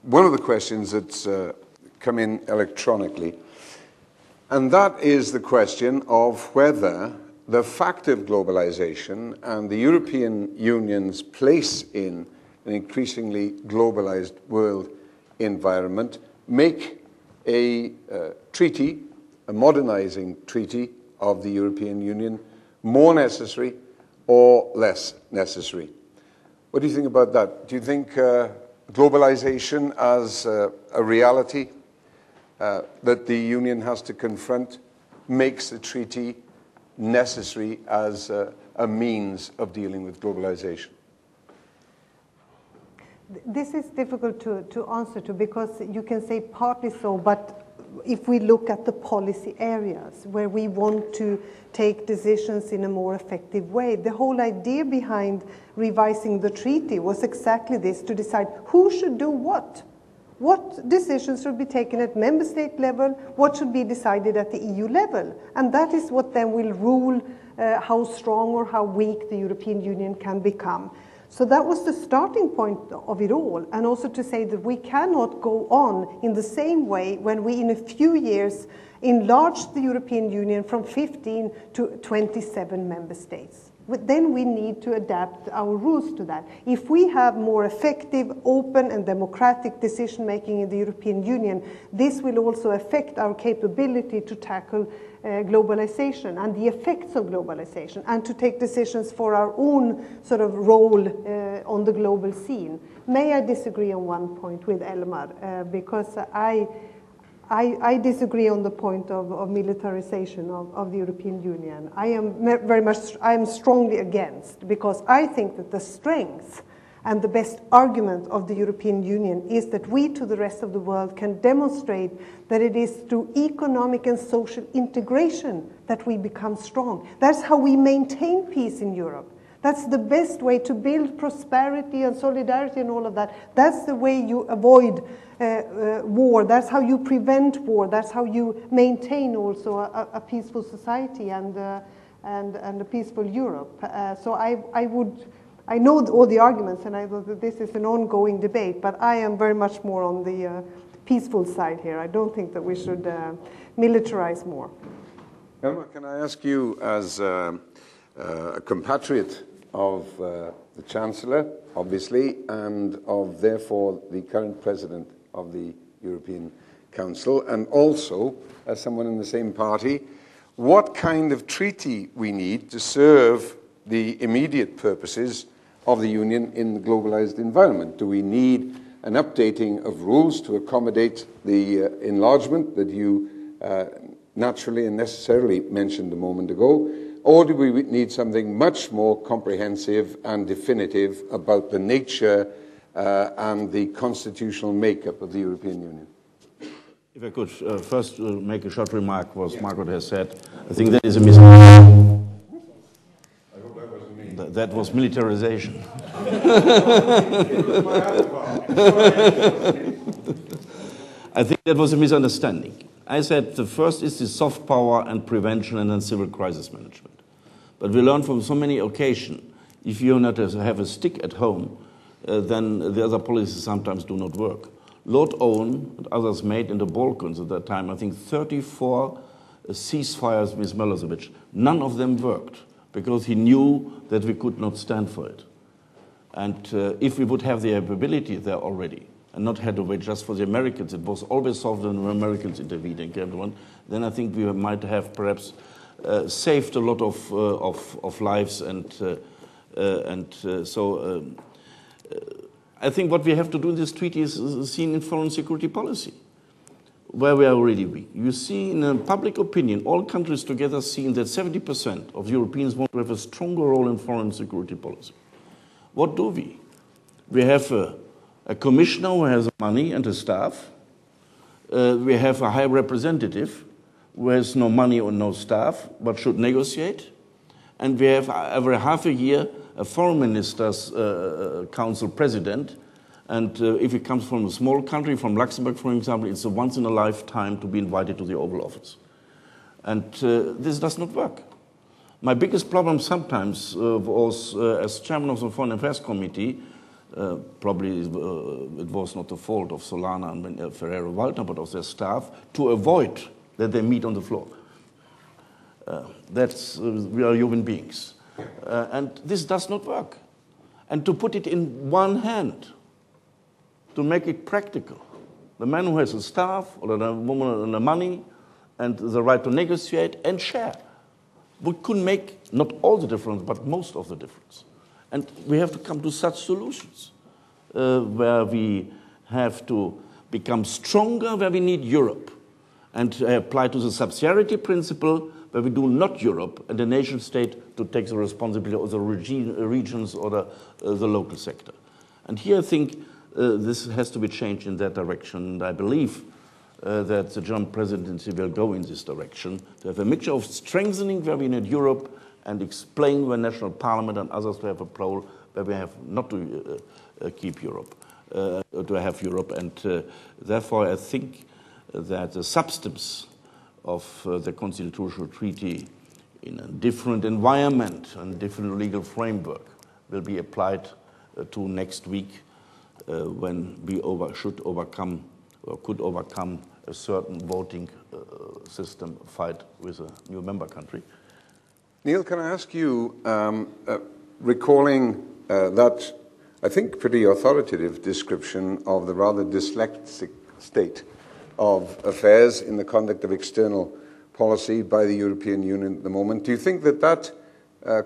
one of the questions that's come in electronically, and that is the question of whether the fact of globalization and the European Union's place in an increasingly globalized world environment make a treaty, a modernizing treaty of the European Union, more necessary or less necessary. What do you think about that? Do you think globalization as a reality that the Union has to confront makes the treaty necessary as a means of dealing with globalization? This is difficult to answer to, because you can say partly so, but if we look at the policy areas where we want to take decisions in a more effective way, the whole idea behind revising the treaty was exactly this, to decide who should do what. What decisions should be taken at member state level, what should be decided at the EU level. And that is what then will rule how strong or how weak the European Union can become. So that was the starting point of it all, and also to say that we cannot go on in the same way when we in a few years enlarge the European Union from 15 to 27 member states. Then we need to adapt our rules to that. If we have more effective, open and democratic decision-making in the European Union, this will also affect our capability to tackle globalization and the effects of globalization, and to take decisions for our own sort of role on the global scene. May I disagree on one point with Elmar, because I disagree on the point of militarization of the European Union. I am strongly against, because I think that the strength and the best argument of the European Union is that we to the rest of the world can demonstrate that it is through economic and social integration that we become strong. That's how we maintain peace in Europe. That's the best way to build prosperity and solidarity and all of that. That's the way you avoid war. That's how you prevent war. That's how you maintain also a peaceful society and a peaceful Europe. So I know all the arguments, and I know that this is an ongoing debate, but I am very much more on the peaceful side here. I don't think that we should militarize more. Elmar, can I ask you, as a compatriot of the Chancellor, obviously, and of, therefore, the current President of the European Council, and also as someone in the same party, what kind of treaty we need to serve the immediate purposes of the Union in the globalized environment? Do we need an updating of rules to accommodate the enlargement that you naturally and necessarily mentioned a moment ago? Or do we need something much more comprehensive and definitive about the nature and the constitutional makeup of the European Union? If I could first make a short remark, what Margaret has said. I think that is a misunderstanding. I hope that wasn't me. That was militarization. I think that was a misunderstanding. I said the first is the soft power and prevention, and then civil crisis management. But we learned from so many occasions, if you not have a stick at home, then the other policies sometimes do not work. Lord Owen and others made in the Balkans at that time, I think 34 ceasefires with Milosevic. None of them worked, because he knew that we could not stand for it. And if we would have the ability there already, and not had to wait just for the Americans, it was always solved when the Americans intervened and everyone, then I think we might have perhaps saved a lot of lives, and so I think what we have to do in this treaty is seen in foreign security policy, where we are already weak. You see in public opinion, all countries together seeing that 70% of Europeans want to have a stronger role in foreign security policy. What do we? We have a commissioner who has money and a staff. We have a high representative who has no money or no staff, but should negotiate. And we have every half a year a foreign minister's council president. And if he comes from a small country, from Luxembourg, for example, it's a once in a lifetime to be invited to the Oval Office. And this does not work. My biggest problem sometimes was, as chairman of the Foreign Affairs Committee, Probably it was not the fault of Solana and Ferrero-Waldner, but of their staff, to avoid that they meet on the floor. We are human beings. And this does not work. And to put it in one hand, to make it practical, the man who has a staff or the woman and the money and the right to negotiate and share, we could make not all the difference, but most of the difference. And we have to come to such solutions where we have to become stronger, where we need Europe, and apply to the subsidiarity principle where we do not Europe and the nation state to take the responsibility of the regions or the local sector. And here I think this has to be changed in that direction. And I believe that the German presidency will go in this direction, to have a mixture of strengthening where we need Europe and explain where national parliament and others to have a role where we have not to keep Europe, to have Europe. And therefore I think that the substance of the constitutional treaty in a different environment and different legal framework will be applied to next week when we should overcome or could overcome a certain voting system fight with a new member country. Neil, can I ask you, recalling that, I think, pretty authoritative description of the rather dyslexic state of affairs in the conduct of external policy by the European Union at the moment, do you think that that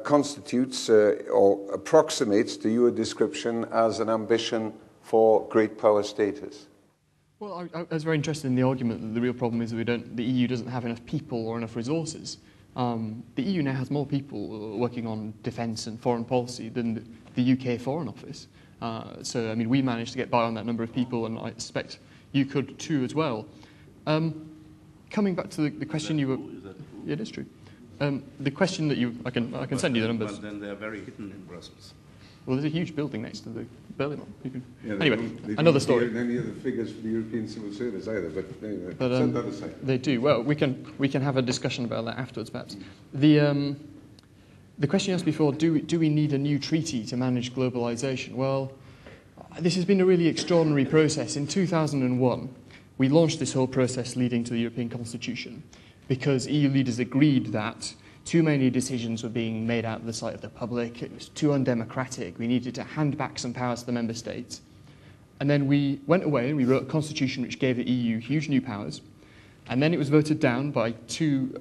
constitutes or approximates to your description as an ambition for great power status? Well, I was very interested in the argument that the real problem is that the EU doesn't have enough people or enough resources. The EU now has more people working on defence and foreign policy than the UK Foreign Office. So, I mean, we managed to get by on that number of people, and I expect you could too as well. Coming back to the question you were... Yeah, it is true. The question that I can send you the numbers. But then they're very hidden in Brussels. Well, there's a huge building next to the Berlin one. Yeah, anyway, another story. They don't any of the figures for the European civil service either, but anyway, set that aside. They do. Well, we can have a discussion about that afterwards, perhaps. The question you asked before, do we need a new treaty to manage globalisation? Well, this has been a really extraordinary process. In 2001, we launched this whole process leading to the European Constitution because EU leaders agreed that too many decisions were being made out of the sight of the public. It was too undemocratic. We needed to hand back some powers to the member states. And then we went away and we wrote a constitution which gave the EU huge new powers. And then it was voted down by two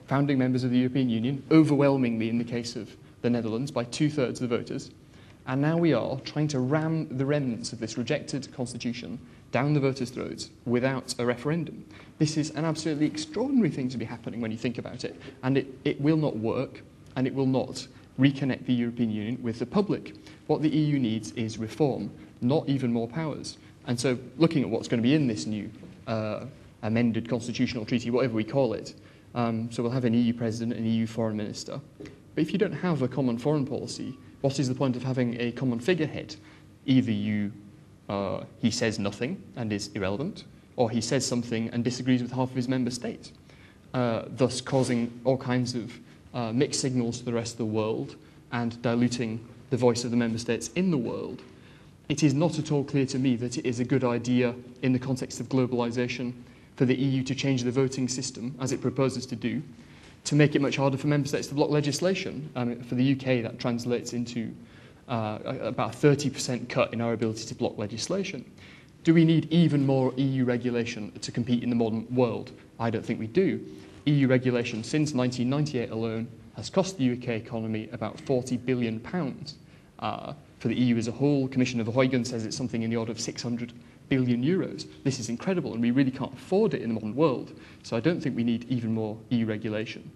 founding members of the European Union, overwhelmingly in the case of the Netherlands, by 2/3 of the voters. And now we are trying to ram the remnants of this rejected constitution down the voters' throats without a referendum. This is an absolutely extraordinary thing to be happening when you think about it. And it will not work, and it will not reconnect the European Union with the public. What the EU needs is reform, not even more powers. And so looking at what's going to be in this new amended constitutional treaty, whatever we call it, so we'll have an EU president, an EU foreign minister. But if you don't have a common foreign policy, what is the point of having a common figurehead? Either he says nothing and is irrelevant, or he says something and disagrees with half of his member states, thus causing all kinds of mixed signals to the rest of the world and diluting the voice of the member states in the world. It is not at all clear to me that it is a good idea in the context of globalisation for the EU to change the voting system, as it proposes to do, to make it much harder for member states to block legislation. For the UK, that translates into about a 30% cut in our ability to block legislation. Do we need even more EU regulation to compete in the modern world? I don't think we do. EU regulation since 1998 alone has cost the UK economy about £40 billion. For the EU as a whole, Commissioner Verheugen says it's something in the order of 600 billion euros. This is incredible, and we really can't afford it in the modern world. So I don't think we need even more EU regulation.